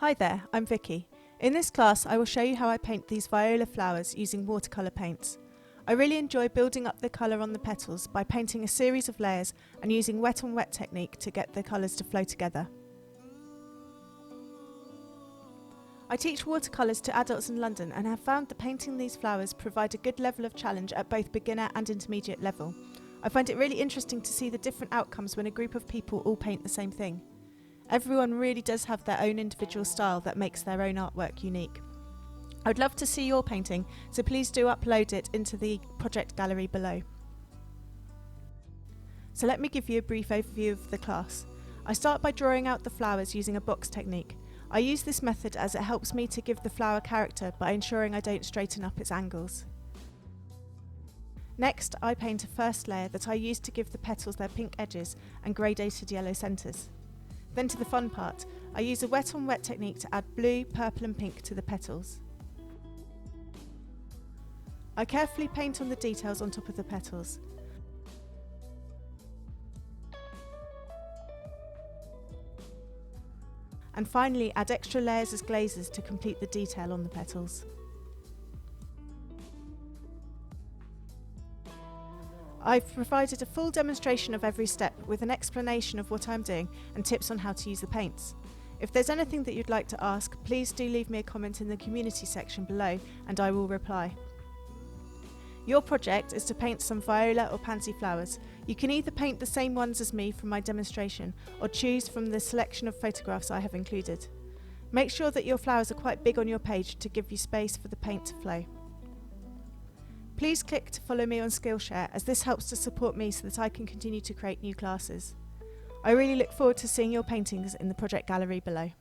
Hi there, I'm Vicky. In this class I will show you how I paint these Viola flowers using watercolour paints. I really enjoy building up the colour on the petals by painting a series of layers and using wet on wet technique to get the colours to flow together. I teach watercolours to adults in London and have found that painting these flowers provide a good level of challenge at both beginner and intermediate level. I find it really interesting to see the different outcomes when a group of people all paint the same thing. Everyone really does have their own individual style that makes their own artwork unique. I would love to see your painting, so please do upload it into the project gallery below. So let me give you a brief overview of the class. I start by drawing out the flowers using a box technique. I use this method as it helps me to give the flower character by ensuring I don't straighten up its angles. Next, I paint a first layer that I use to give the petals their pink edges and gradated yellow centres. Then to the fun part, I use a wet on wet technique to add blue, purple and pink to the petals. I carefully paint on the details on top of the petals. And finally add extra layers as glazes to complete the detail on the petals. I've provided a full demonstration of every step with an explanation of what I'm doing and tips on how to use the paints. If there's anything that you'd like to ask, please do leave me a comment in the community section below and I will reply. Your project is to paint some viola or pansy flowers. You can either paint the same ones as me from my demonstration or choose from the selection of photographs I have included. Make sure that your flowers are quite big on your page to give you space for the paint to flow. Please click to follow me on Skillshare as this helps to support me so that I can continue to create new classes. I really look forward to seeing your paintings in the project gallery below.